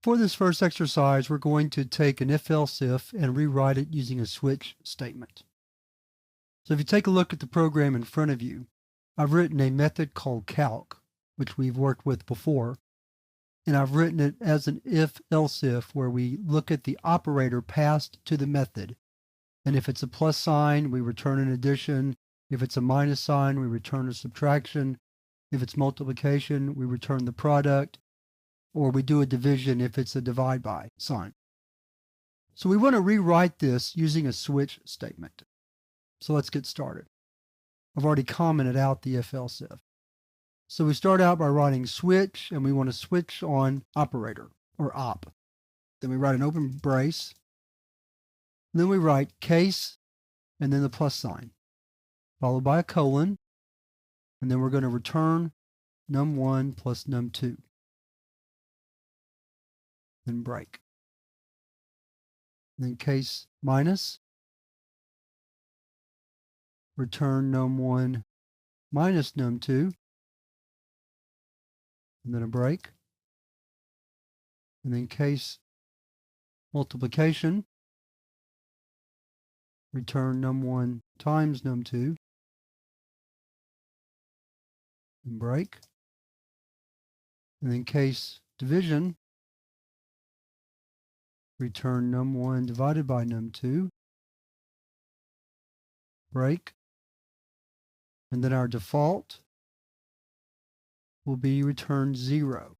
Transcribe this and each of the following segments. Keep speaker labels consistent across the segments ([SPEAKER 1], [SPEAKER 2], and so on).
[SPEAKER 1] For this first exercise, we're going to take an if-else-if and rewrite it using a switch statement. So if you take a look at the program in front of you, I've written a method called calc, which we've worked with before, and I've written it as an if-else-if where we look at the operator passed to the method. And if it's a plus sign, we return an addition. If it's a minus sign, we return a subtraction. If it's multiplication, we return the product. Or we do a division if it's a divide by sign. So we want to rewrite this using a switch statement. So let's get started. I've already commented out the if-else-if. So we start out by writing switch, and we want to switch on operator, or op. Then we write an open brace. Then we write case, and then the plus sign, followed by a colon, and then we're going to return num1 plus num2. Then break. Then case minus, return num1 minus num2, and then a break. And then case multiplication, return num1 times num2, and break. And then case division, return num1 divided by num2, break, and then our default will be return 0.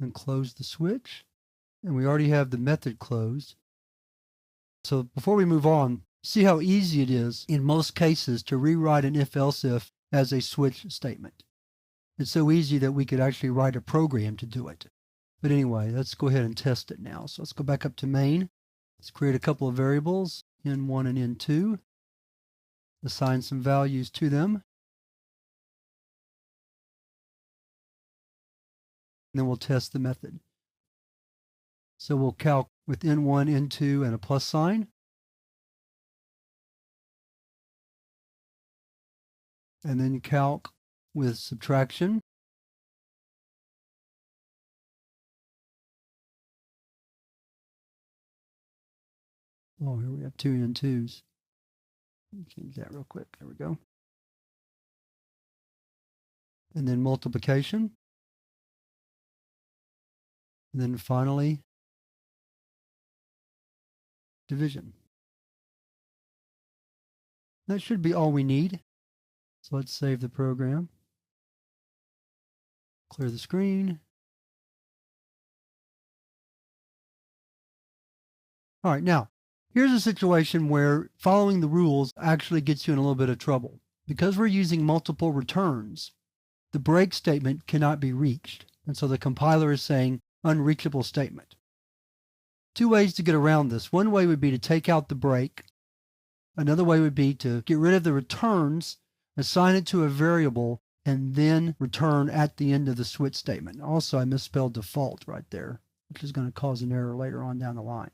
[SPEAKER 1] And close the switch, and we already have the method closed. So before we move on, see how easy it is in most cases to rewrite an if-else-if as a switch statement. It's so easy that we could actually write a program to do it. But anyway, let's go ahead and test it now. So let's go back up to main. Let's create a couple of variables, n1 and n2. Assign some values to them. And then we'll test the method. So we'll calc with n1, n2, and a plus sign. And then calc with subtraction. Oh, here we have 2 n2s. Change that real quick. There we go. And then multiplication. And then finally, division. That should be all we need. So let's save the program. Clear the screen. All right, now, here's a situation where following the rules actually gets you in a little bit of trouble. Because we're using multiple returns, the break statement cannot be reached. And so the compiler is saying unreachable statement. Two ways to get around this. One way would be to take out the break. Another way would be to get rid of the returns, assign it to a variable, and then return at the end of the switch statement. Also, I misspelled default right there, which is going to cause an error later on down the line.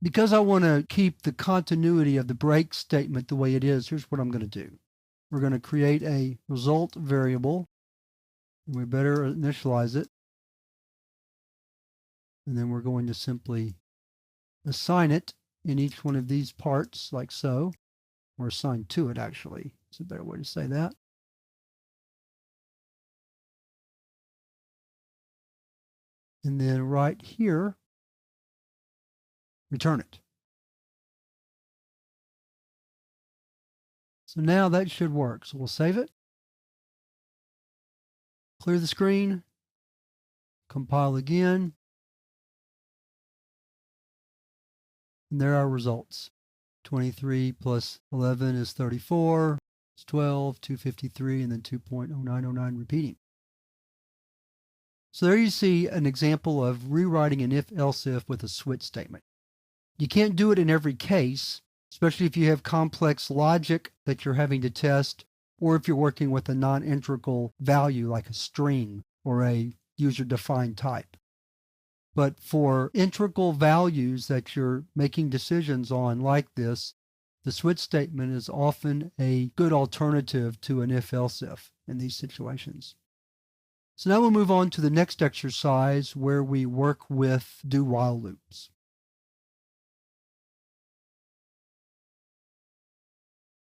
[SPEAKER 1] Because I want to keep the continuity of the break statement the way it is, here's what I'm going to do. We're going to create a result variable, and we better initialize it. And then we're going to simply assign it in each one of these parts, like so, or assign to it, actually. It's a better way to say that. And then right here, return it. So now that should work. So we'll save it, clear the screen, compile again, and there are our results. 23 plus 11 is 34, it's 12, 253, and then 2.0909 repeating. So there you see an example of rewriting an if-else-if with a switch statement. You can't do it in every case, especially if you have complex logic that you're having to test, or if you're working with a non-integral value like a string or a user-defined type. But for integral values that you're making decisions on like this, the switch statement is often a good alternative to an if-else-if in these situations. So now we'll move on to the next exercise where we work with do-while loops.